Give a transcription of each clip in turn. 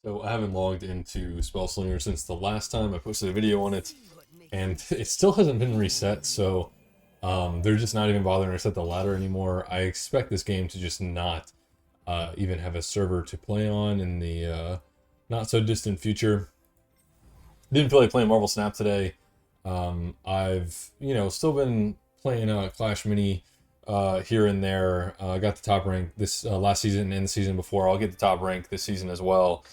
So I haven't logged into Spellslingers since the last time I posted a video on it, and it still hasn't been reset, so they're just not even bothering to set the ladder anymore. I expect this game to just not even have a server to play on in the not so distant future. Didn't feel like playing Marvel Snap today. I've, still been playing Clash Mini here and there. I got the top rank this last season and the season before. I'll get the top rank this season as well.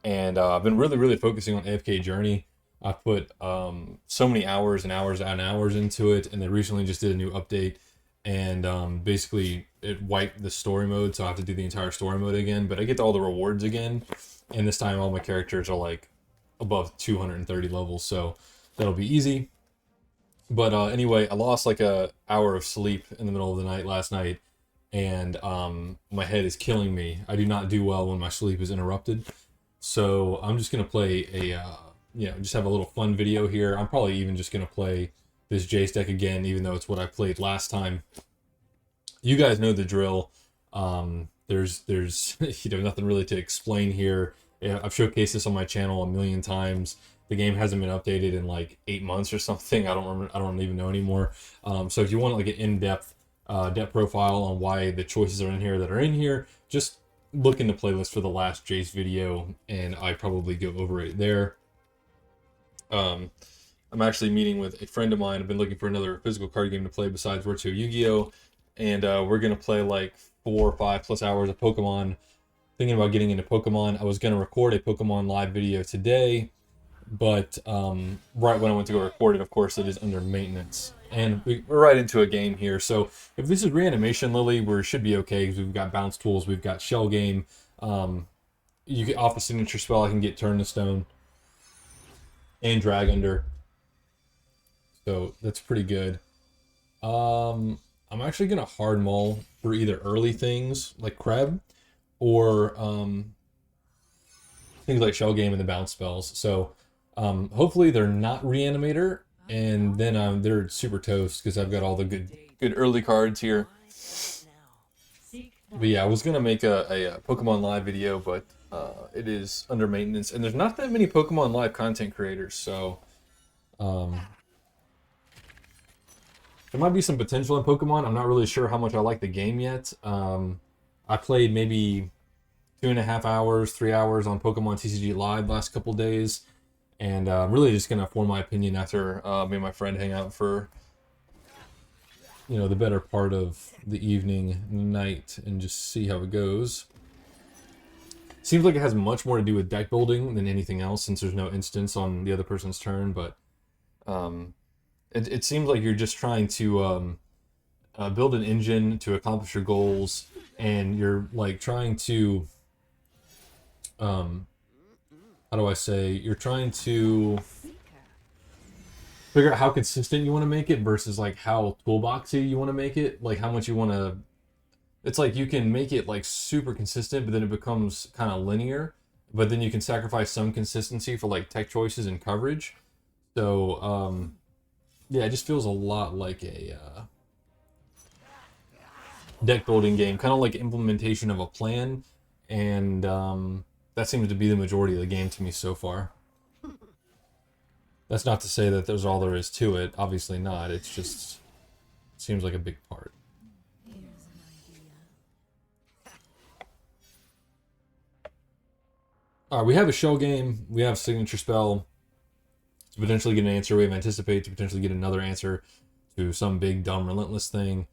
And I've been really focusing on AFK Journey. I put so many hours and hours and hours into it, and they recently just did a new update, and basically it wiped the story mode, so I have to do the entire story mode again, but I get all the rewards again, and this time all my characters are like above 230 levels, so that'll be easy. But anyway, I lost like a hour of sleep in the middle of the night last night, and my head is killing me. I do not do well when my sleep is interrupted. So I'm just going to play a, just have a little fun video here. I'm probably even just going to play this Jace deck again, even though it's what I played last time. You guys know the drill. There's nothing really to explain here. I've showcased this on my channel a million times. The game hasn't been updated in like 8 months or something. I don't even know anymore. So if you want like an in-depth depth profile on why the choices are in here that are in here, just look in the playlist for the last Jace video, and I probably go over it there. I'm actually meeting with a friend of mine. I've been looking for another physical card game to play besides Virtual Yu-Gi-Oh! And we're going to play like 4 or 5 plus hours of Pokemon. Thinking about getting into Pokemon. I was going to record a Pokemon live video today, but right when I went to go record it, of course, it is under maintenance. And we're right into a game here. So if this is Reanimation Lily, we should be okay because we've got bounce tools, we've got Shell Game. You get off a signature spell, I can get Turn to Stone and Drag Under. So that's pretty good. I'm actually gonna hard mull for either early things like Kreb or things like Shell Game and the bounce spells. So hopefully they're not Reanimator, and then they're super toast because I've got all the good early cards here. But yeah, I was gonna make a Pokemon Live video, but it is under maintenance, and there's not that many Pokemon Live content creators, so there might be some potential in Pokemon. I'm not really sure how much I like the game yet. I played maybe 2.5 hours, 3 hours on Pokemon TCG Live last couple days, and I'm really just gonna form my opinion after me and my friend hang out for the better part of the evening, night, and just see how it goes. Seems like it has much more to do with deck building than anything else, since there's no instance on the other person's turn, but it seems like you're just trying to build an engine to accomplish your goals, and you're like trying to how do I say, you're trying to figure out how consistent you want to make it versus like how toolboxy you want to make it, like how much you want to. It's like you can make it like super consistent, but then it becomes kind of linear, but then you can sacrifice some consistency for like tech choices and coverage. So yeah, it just feels a lot like a deck building game, kind of like implementation of a plan, and that seems to be the majority of the game to me so far. That's not to say that there's all there is to it. Obviously not. It's just seems like a big part. All right, we have a Shell Game. We have Signature Spell to potentially get an answer. We have Anticipate to potentially get another answer to some big, dumb, relentless thing.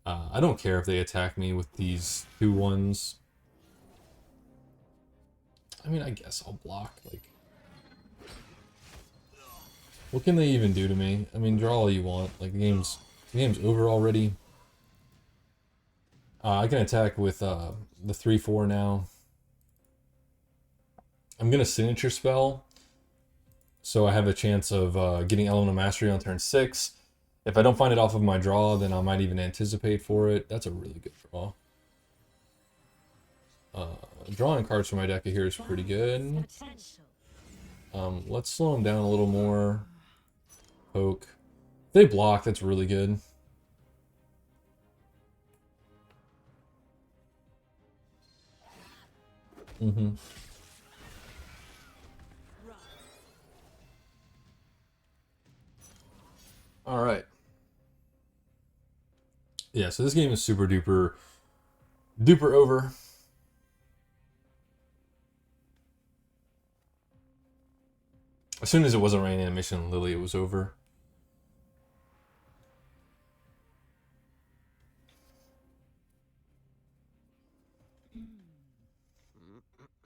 I don't care if they attack me with these 2/1s. I mean, I guess I'll block. Like, what can they even do to me? I mean, draw all you want. Like, the game's over already. I can attack with the 3/4 now. I'm gonna Signature Spell, so I have a chance of getting Elemental Mastery on turn 6. If I don't find it off of my draw, then I might even Anticipate for it. That's a really good draw. Drawing cards from my deck here is pretty good. Let's slow him down a little more. Poke. They block, that's really good. Mm-hmm. Alright. Yeah, so this game is super duper over. As soon as it wasn't rain animation Lily, it was over.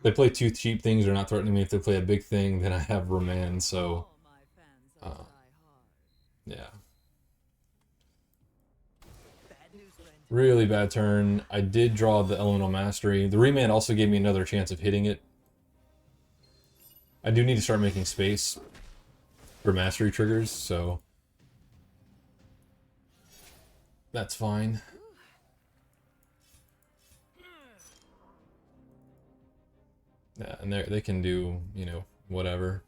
They play two cheap things, they're not threatening me. If they play a big thing, then I have Roman, so... yeah. Really bad turn. I did draw the Elemental Mastery. The Remand also gave me another chance of hitting it. I do need to start making space for Mastery triggers, so... that's fine. Yeah, and they can do, you know, whatever.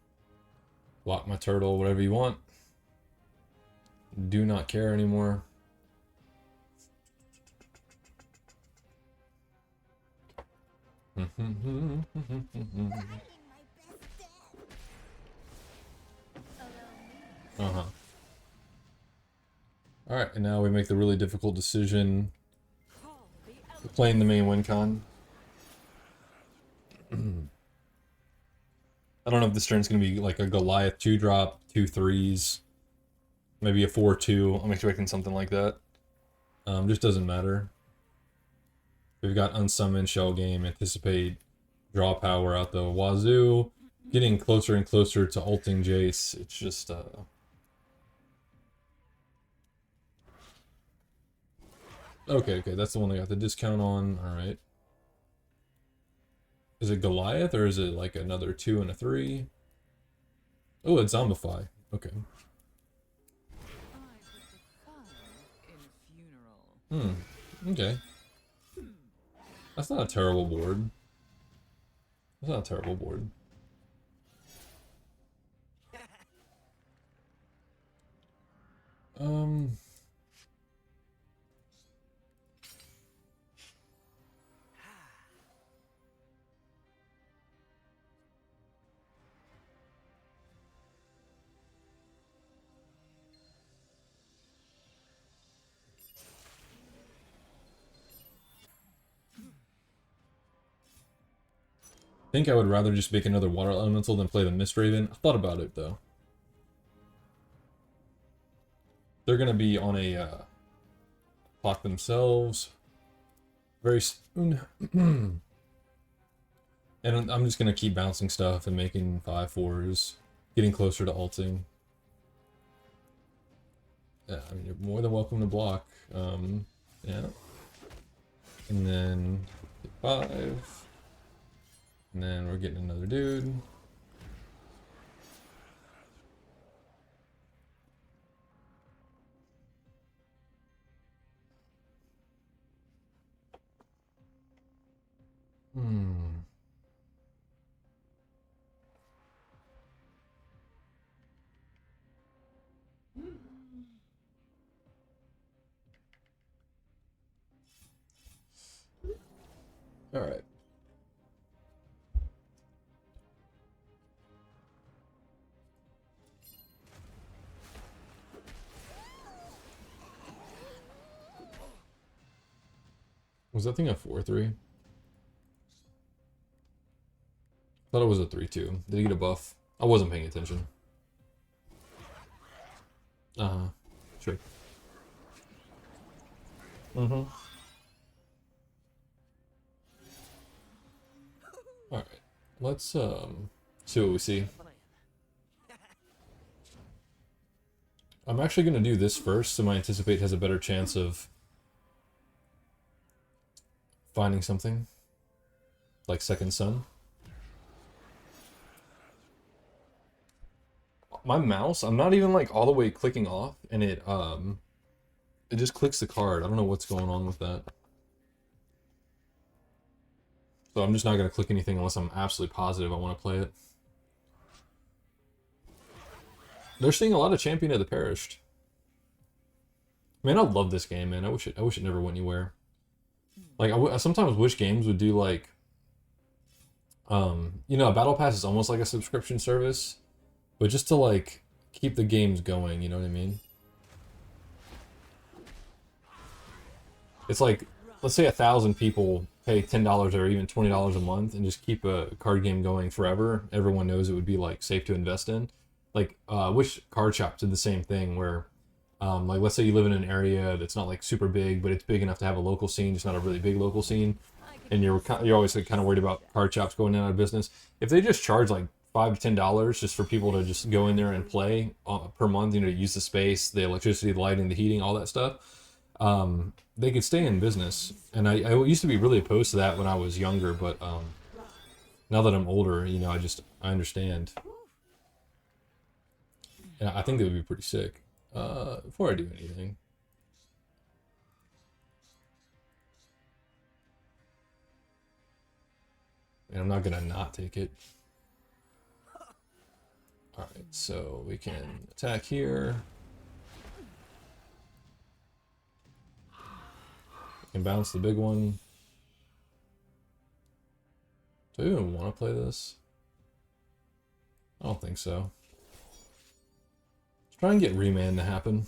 Block my turtle, whatever you want. Do not care anymore. Uh-huh. Alright, and now we make the really difficult decision playing the main win con. I don't know if this turn's going to be like a Goliath 2-drop, 2 3s, maybe a 4-2. I'm expecting something like that. Just doesn't matter. We've got Unsummon, Shell Game, Anticipate, Draw Power out the wazoo. Getting closer and closer to ulting Jace. It's just, okay, that's the one I got the discount on. Alright. Is it Goliath, or is it like another 2 and a 3? Oh, it's Zombify. Okay. Okay. That's not a terrible board. That's not a terrible board. I think I would rather just make another Water Elemental than play the Mist Raven. I thought about it, though. They're going to be on a clock themselves very soon. And I'm just going to keep bouncing stuff and making 5/4s, getting closer to ulting. Yeah, I mean, you're more than welcome to block. Yeah. And then 5. And then we're getting another dude. All right. Was that thing a 4/3? Thought it was a 3/2. Did he get a buff? I wasn't paying attention. Sure. Alright. Let's see what we see. I'm actually gonna do this first, so my Anticipate has a better chance of finding something. Like Second Sun. My mouse, I'm not even like all the way clicking off, and it just clicks the card. I don't know what's going on with that. So I'm just not gonna click anything unless I'm absolutely positive I want to play it. They're seeing a lot of Champion of the Perished. Man, I love this game, man. I wish it never went anywhere. Like, I sometimes wish games would do like, you know, a battle pass is almost like a subscription service, but just to like keep the games going. You know what I mean? It's like, let's say 1,000 people pay $10 or even $20 a month and just keep a card game going forever. Everyone knows it would be like safe to invest in. Like, I wish card shops did the same thing where, like, let's say you live in an area that's not like super big, but it's big enough to have a local scene, just not a really big local scene, and you're always like, kind of worried about card shops going out of business. If they just charge like $5 to $10 just for people to just go in there and play per month, you know, use the space, the electricity, the lighting, the heating, all that stuff, they could stay in business. And I used to be really opposed to that when I was younger, but now that I'm older, you know, I understand. And I think that would be pretty sick. Before I do anything. And I'm not gonna not take it. Alright, so we can attack here. We can bounce the big one. Do I even want to play this? I don't think so. Let's try and get Remand to happen.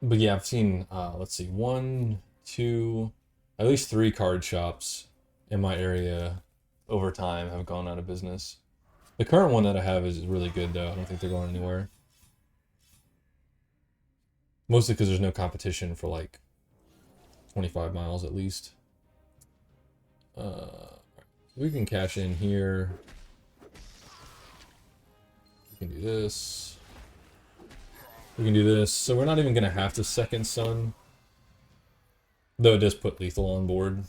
But yeah, I've seen, let's see, 1, 2, at least 3 card shops in my area over time have gone out of business. The current one that I have is really good, though. I don't think they're going anywhere. Mostly because there's no competition for like 25 miles at least. We can cash in here. We can do this. We can do this. So we're not even going to have to second sun. Though it does put lethal on board.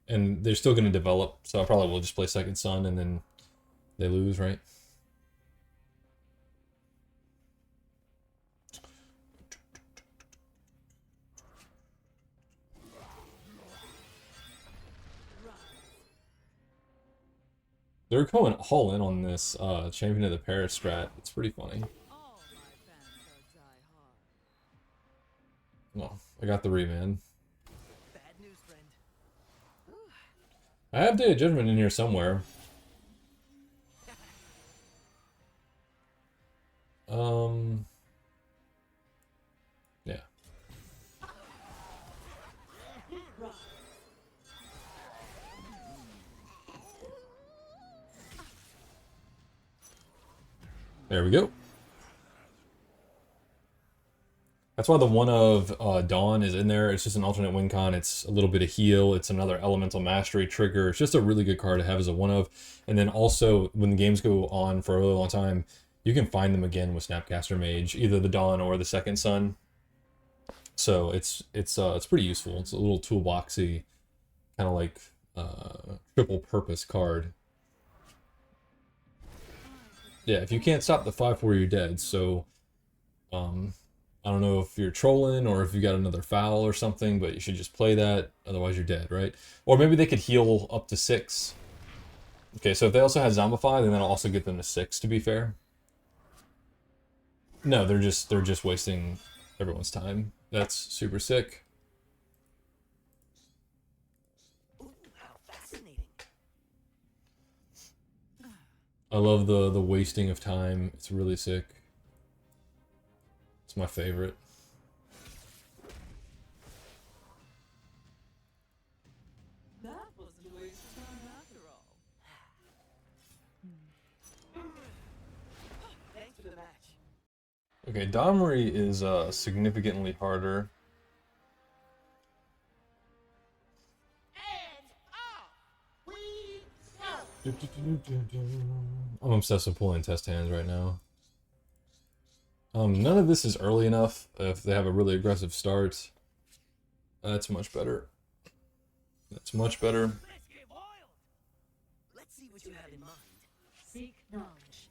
And they're still going to develop, so I probably will just play second sun and then they lose, right? They're going all in on this Champion of the Paris strat. It's pretty funny. Well, I got the Remand. I have Day of Judgment in here somewhere. Yeah. There we go. That's why the one of Dawn is in there. It's just an alternate win con. It's a little bit of heal. It's another elemental mastery trigger. It's just a really good card to have as a one of. And then also, when the games go on for a really long time, you can find them again with Snapcaster Mage, either the Dawn or the Second Sun. So it's pretty useful. It's a little toolboxy, kind of like triple purpose card. Yeah, if you can't stop the 5/4, you're dead. So, I don't know if you're trolling or if you got another foul or something, but you should just play that. Otherwise, you're dead, right? Or maybe they could heal up to 6. Okay, so if they also had Zombify, then that'll also get them to 6. To be fair. No, they're just wasting everyone's time. That's super sick. I love the wasting of time. It's really sick. It's my favorite. That wasn't a waste of time after all. Thanks for the match. Okay, Domri is significantly harder. I'm obsessed with pulling test hands right now. None of this is early enough. If they have a really aggressive start, that's much better. That's much better. Let's get wild. Let's see what you have in mind. Seek knowledge.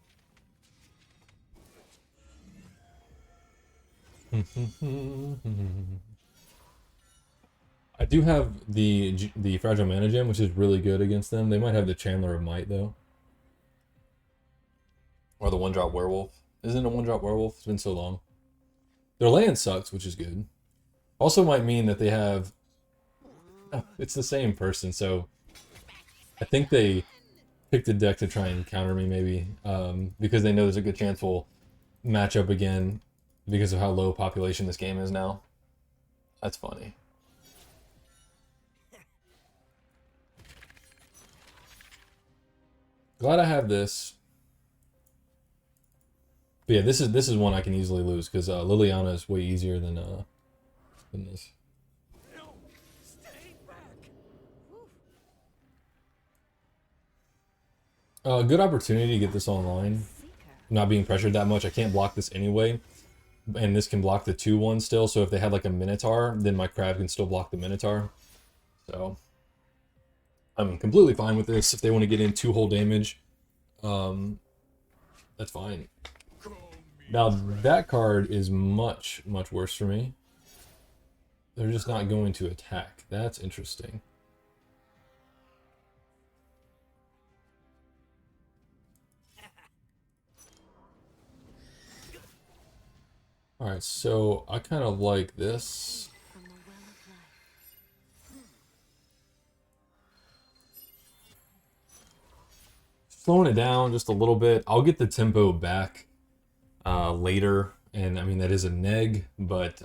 I do have the Fragile Mana Gem, which is really good against them. They might have the Chandler of Might though. Or the one-drop werewolf. Isn't it a one-drop werewolf? It's been so long. Their land sucks, which is good. Also might mean that they have... Oh, it's the same person, so... I think they picked a deck to try and counter me, maybe. Because they know there's a good chance we'll match up again because of how low population this game is now. That's funny. Glad I have this. But yeah, this is one I can easily lose because Liliana is way easier than this. No, stay back. Good opportunity to get this online. Not being pressured that much. I can't block this anyway. And this can block the 2/1 still, so if they had like a Minotaur, then my crab can still block the Minotaur. So I'm completely fine with this. If they want to get in 2 whole damage, that's fine. Now that card is much, much worse for me. They're just not going to attack. That's interesting. Alright, so I kind of like this. Slowing it down just a little bit. I'll get the tempo back later. And I mean, that is a neg, but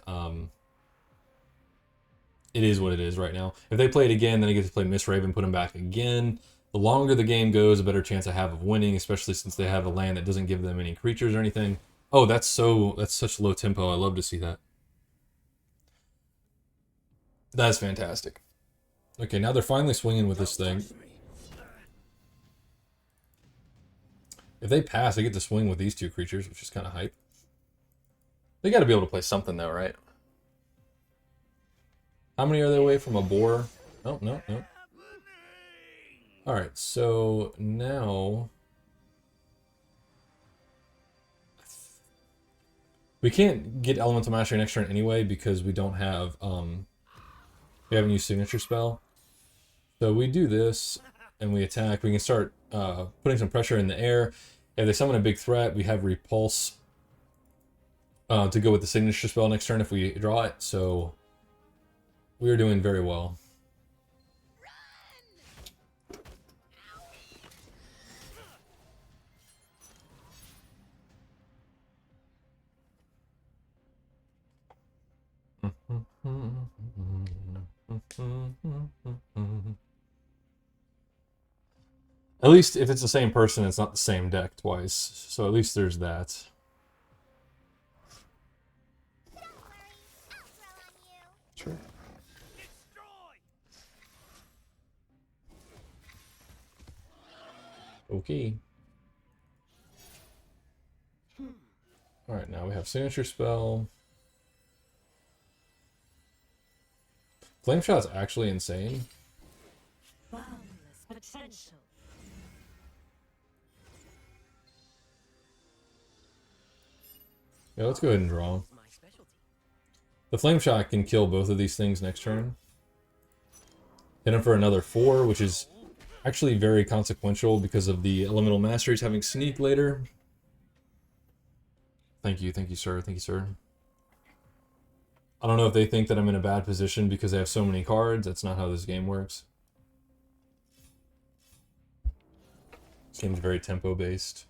it is what it is right now. If they play it again, then I get to play Miss Raven, put them back again. The longer the game goes, the better chance I have of winning, especially since they have a land that doesn't give them any creatures or anything. Oh, that's such low tempo. I love to see that. That's fantastic. Okay, now they're finally swinging with this thing. If they pass, I get to swing with these 2 creatures, which is kind of hype. They got to be able to play something though, right? How many are they away from a boar? Oh, no, no. Alright, so now... We can't get Elemental Mastery next turn anyway because we don't have, we haven't used Signature Spell. So we do this, and we attack. We can start putting some pressure in the air. If they summon a big threat, we have Repulse to go with the Signature Spell next turn if we draw it. So we are doing very well. At least if it's the same person, it's not the same deck twice. So at least there's that. Sure. Okay. Alright, now we have Signature Spell. Flame Shot's actually insane. Boundless potential. Yeah, let's go ahead and draw. My specialty. The Flame Shot can kill both of these things next turn. Hit him for another 4, which is actually very consequential because of the Elemental Masteries having Sneak later. Thank you, sir. Thank you, sir. I don't know if they think that I'm in a bad position because they have so many cards. That's not how this game works. Seems very tempo-based.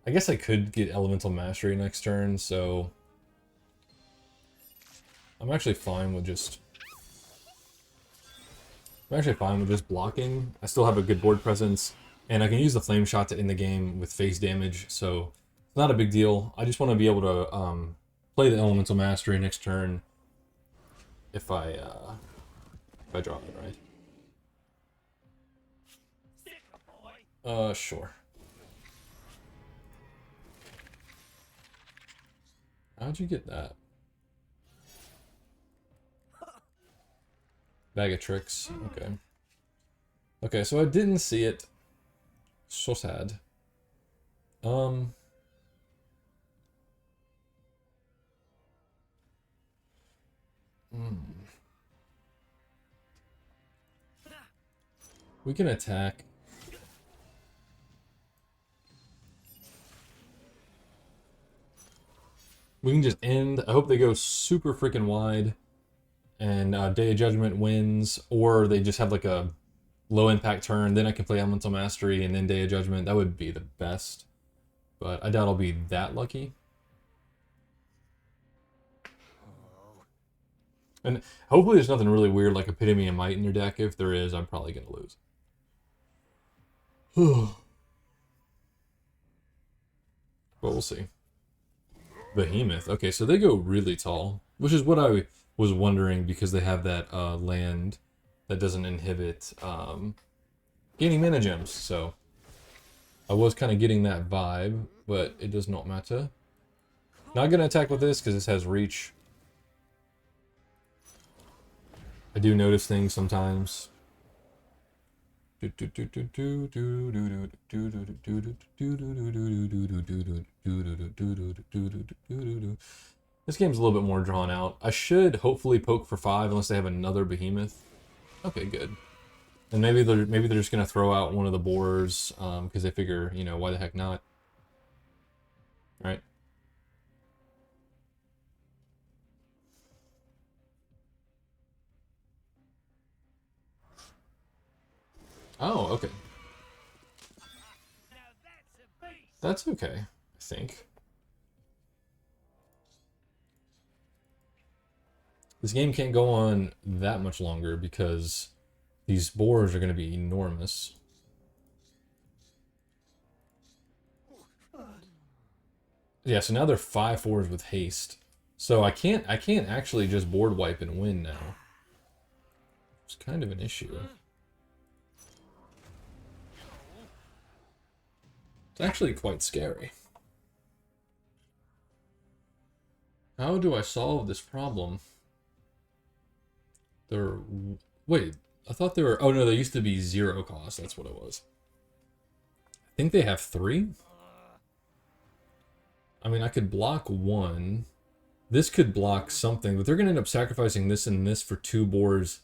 I guess I could get Elemental Mastery next turn, so... I'm actually fine with just blocking. I still have a good board presence, and I can use the Flame Shot to end the game with face damage, so it's not a big deal. I just want to be able to play the Elemental Mastery next turn if I draw it right. Sure. How'd you get that? Bag of tricks. Okay. Okay, so I didn't see it. So sad. We can attack. We can just end. I hope they go super freaking wide. And Day of Judgment wins. Or they just have like a low impact turn. Then I can play Elemental Mastery and then Day of Judgment. That would be the best. But I doubt I'll be that lucky. And hopefully there's nothing really weird like Epitome and Might in their deck. If there is, I'm probably going to lose. But we'll see. Behemoth. Okay, so they go really tall. Which is what I was wondering because they have that land that doesn't inhibit gaining mana gems. So I was kind of getting that vibe, but it does not matter. Not going to attack with this because this has reach. I do notice things sometimes. This game's a little bit more drawn out. I should hopefully poke for 5 unless they have another behemoth. Okay, good. And maybe they're just gonna throw out one of the boars because they figure, you know, why the heck not? Right? Oh, okay. That's okay, I think. This game can't go on that much longer because these boars are going to be enormous. Yeah, so now they're 5/4s with haste. So I can't actually just board wipe and win now. It's kind of an issue. It's actually quite scary. How do I solve this problem? Wait, I thought they were... Oh no, they used to be 0 cost. That's what it was. I think they have 3. I mean, I could block 1. This could block something, but they're going to end up sacrificing this and this for 2 boars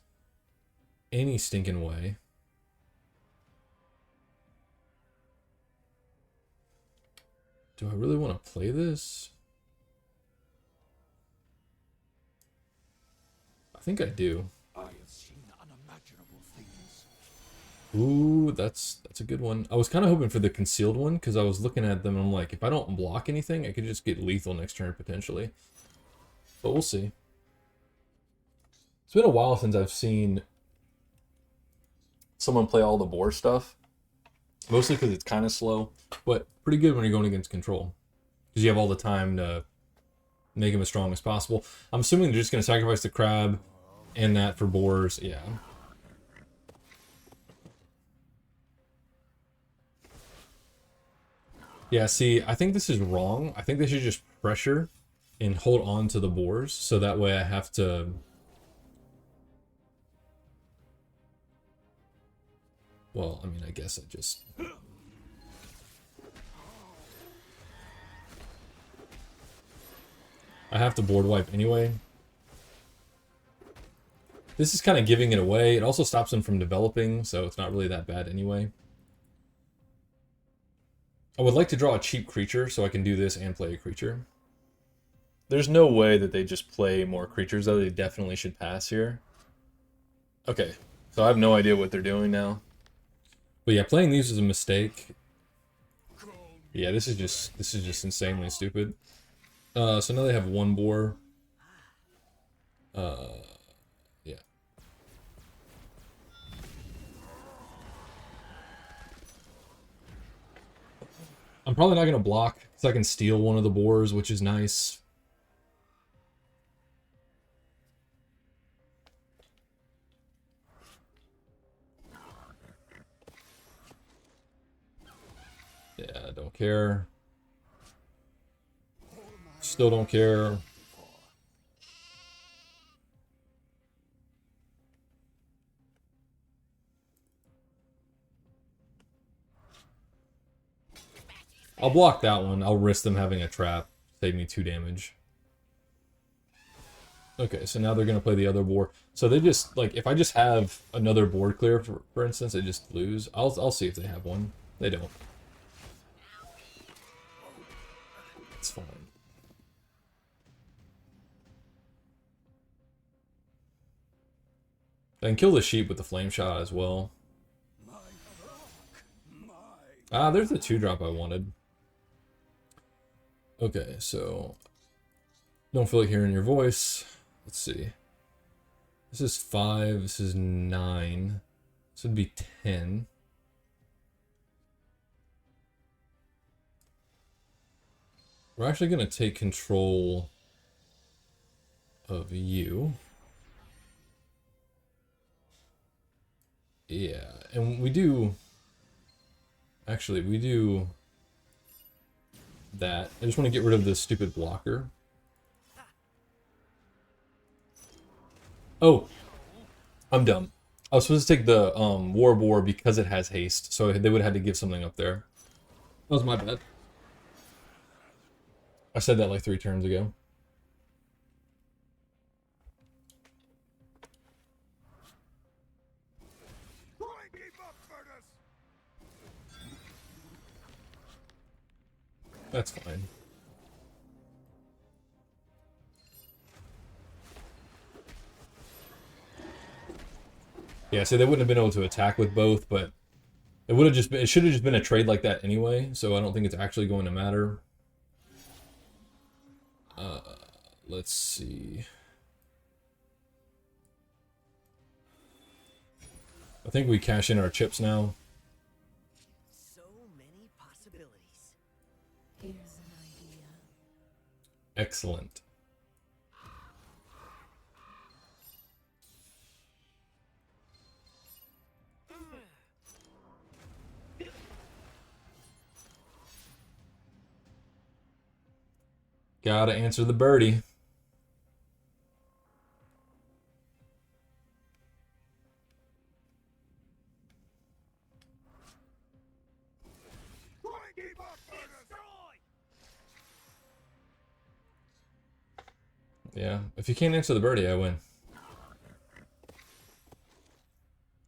any stinking way. Do I really want to play this? I think I do. I have seen unimaginable things. Ooh, that's a good one. I was kind of hoping for the concealed one because I was looking at them and I'm like, if I don't block anything, I could just get lethal next turn potentially. But we'll see. It's been a while since I've seen someone play all the boar stuff. Mostly because it's kind of slow, but pretty good when you're going against control. Because you have all the time to make him as strong as possible. I'm assuming they're just going to sacrifice the crab and that for boars. Yeah. Yeah, see, I think this is wrong. I think they should just pressure and hold on to the boars, so that way I have to... Well, I mean, I guess I just... I have to board wipe anyway. This is kind of giving it away. It also stops them from developing, so it's not really that bad anyway. I would like to draw a cheap creature so I can do this and play a creature. There's no way that they just play more creatures, though. They definitely should pass here. Okay, so I have no idea what they're doing now. But yeah, playing these is a mistake. Yeah, this is just insanely stupid. So now they have 1 boar. Yeah. I'm probably not gonna block, so I can steal one of the boars, which is nice. Yeah, I don't care. Still don't care. I'll block that one. I'll risk them having a trap. Save me 2 damage. Okay, so now they're gonna play the other board. So they just like if I just have another board clear, for instance, I just lose. I'll see if they have one. They don't. It's fine. I can kill the sheep with the flame shot as well. Ah, there's the 2-drop I wanted. Okay, so don't feel like hearing your voice. Let's see. This is 5, this is 9. This would be 10. We're actually going to take control of you. Yeah, and we do... Actually, we do that. I just want to get rid of this stupid blocker. Oh, I'm dumb. I was supposed to take the War Boar because it has haste, so they would have had to give something up there. That was my bad. I said that like 3 turns ago. That's fine. Yeah, so they wouldn't have been able to attack with both, but it would have just been, it should have just been a trade like that anyway, so I don't think it's actually going to matter. Let's see. I think we cash in our chips now. So many possibilities. Here's an idea. Excellent. Gotta answer the birdie. Yeah, if you can't answer the birdie, I win.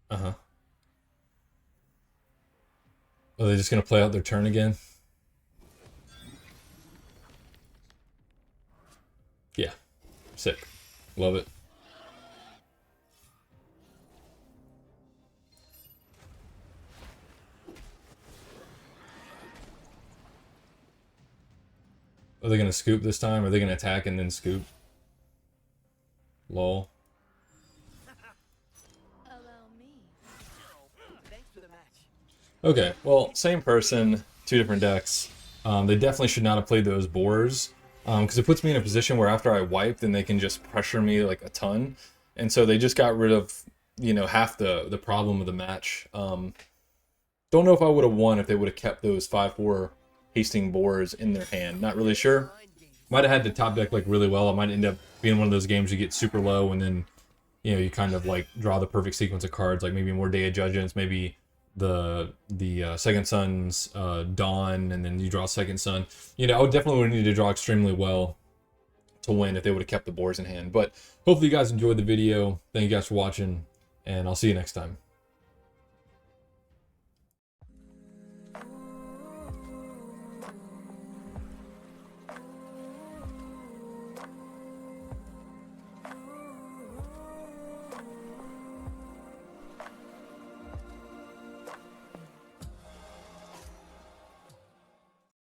Uh-huh. Are they just gonna play out their turn again? Yeah. Sick. Love it. Are they gonna scoop this time? Are they gonna attack and then scoop? Lol. Allow me. Thanks for the match. Okay, well, same person, 2 different decks. They definitely should not have played those boars, because it puts me in a position where after I wipe, then they can just pressure me like a ton. And so they just got rid of, you know, half the problem of the match. Don't know if I would have won if they would have kept those 5/4 hasting boars in their hand. Not really sure. Might have had the top deck like really well. It might end up being one of those games you get super low and then, you know, you kind of like draw the perfect sequence of cards, like maybe more Day of Judgments, maybe the Second Son's Dawn, and then you draw Second Son. You know, I would definitely need to draw extremely well to win if they would have kept the boars in hand. But hopefully you guys enjoyed the video. Thank you guys for watching, and I'll see you next time.